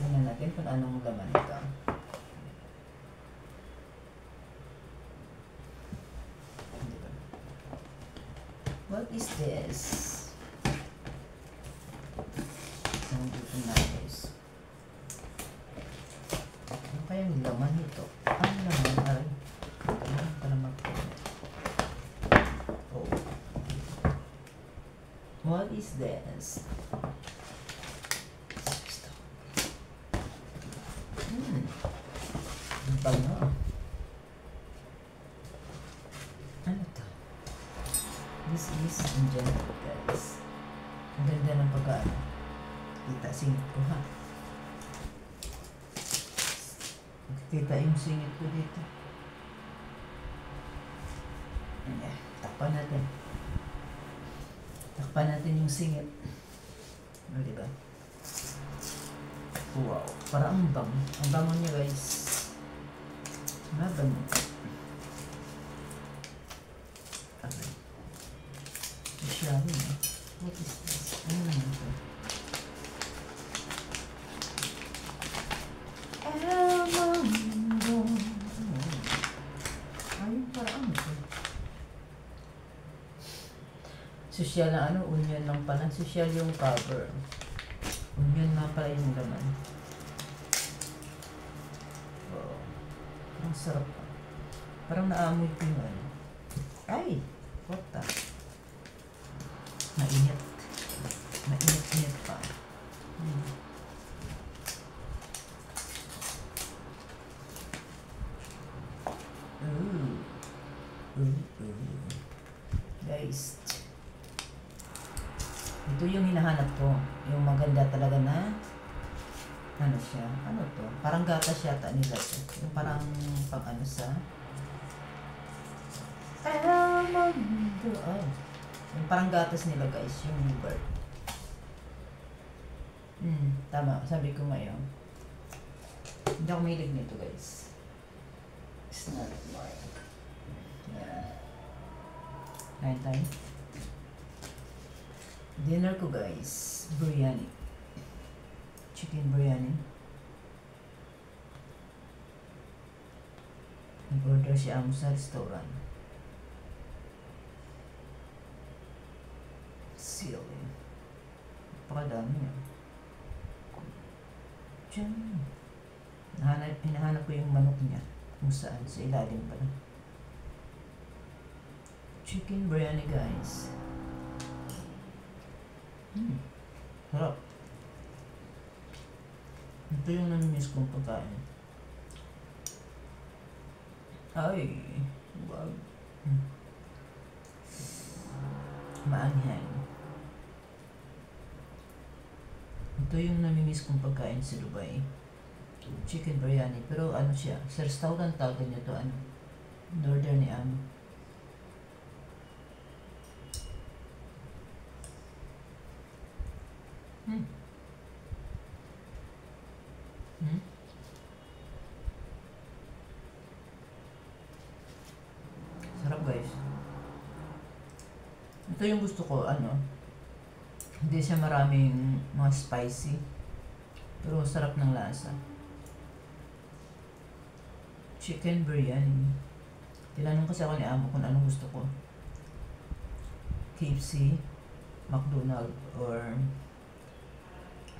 Tingnan natin kung anong laman ito. What is this? Ang gutom na guys. Ano kayang laman nito? Ang laman ay ano pala mag-comment? Oh. What is this? Ang bango. Ano to? This is Angelica guys. Ang ganda ng pagkaano. Kita singit ko ha. Kita yung singit ko dito. Ayan. Takpan natin. Takpan natin yung singit. O diba? Wow. Parang ang bango. Ang bango niya guys. Mabango. Okay. Masyado na. What is this? Ano naman ito? Elmondo. Ayun, parang ano ito? Sosyal na ano? Onion lang pala. Sosyal yung cover. Onion na pala yung laman. Wow. Ang sarap pa. Parang naamoy ko yung ano. Ay! What the? Mainit. Mainit-init pa. Guys. Ito yung hinahanap ko. Yung maganda talaga na ano siya? Ano to? Parang gatas yata nila to. Yung parang pang ano sa Elmondo. Ay. Yung parang gatas nila guys. Yung yogurt. Tama. Sabi ko ngayon. Hindi ako mahilig nito guys. It's not mine. Yan. Kain tayo. Dinner ko guys. Biryani. Chicken biryani. Nag-order si Amo sa restaurant. Silly. Napakadami niya. Diyan. Hinahanap ko yung manok niya. Kung saan. Sa ilalim pala. Chicken biryani guys. Sarap. Ito yung namimiss kong pagkain. Ay. Wow. Maanghang. Ito yung namimiss kong pagkain sa Dubai. Chicken biryani. Pero ano siya? Sa restaurant tawag niya to ano? Order ni Amo. Sarap guys. Ito yung gusto ko, ano, hindi siya maraming mga spicy, pero sarap ng lasa. Chicken biryani. Tinanong kasi ako ni Amo kung anong gusto ko. KFC, McDonald's, or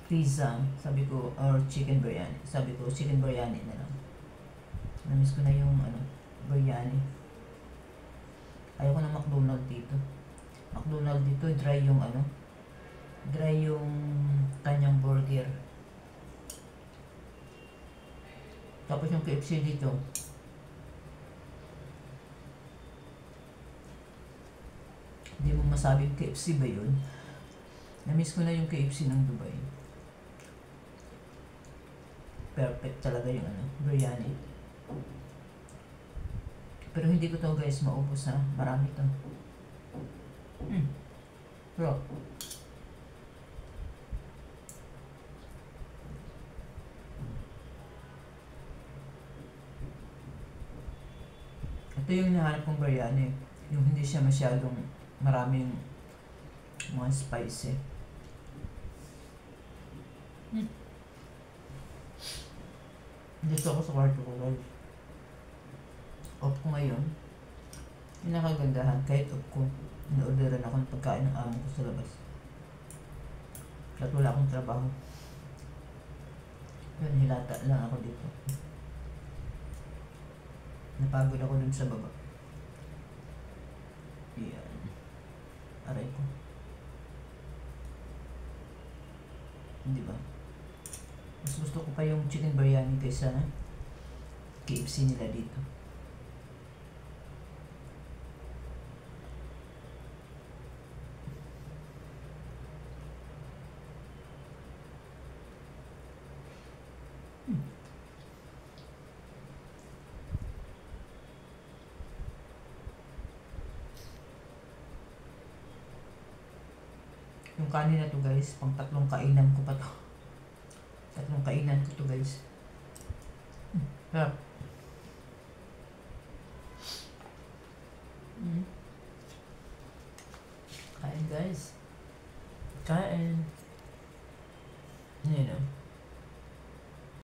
pizza. Sabi ko, or chicken biryani. Sabi ko, chicken biryani na lang. Namiss ko na yung ano, biryani. Ayoko na McDonald's dito. McDonald's dito, dry yung ano, dry yung kanyang burger. Tapos yung KFC dito, hindi mo masabing KFC ba yun? Namiss ko na yung KFC ng Dubai. Perfect talaga yung ano, biryani. Pero hindi ko to guys maubos ha. Marami to. Bro. Ito yung hinahanap kong biryani. Yung hindi siya masyadong maraming mga spicy. Dito ako sa kwarto ko, guys. Off ko ngayon. Yung nakagandahan, kahit off ko, in-orderan ako ng pagkain ng amo ko sa labas. At wala akong trabaho. Yun, hilata lang ako dito. Napagod ako dun sa baba. Yan. Aray ko. Di ba? Mas gusto ko pa yung chicken biryani kaysa KFC nila dito. Yung kanin na to, guys, pang 3 kainan ko pa to. 3 kainan ko to, guys. Sarap. Kain, guys. Kain. You know.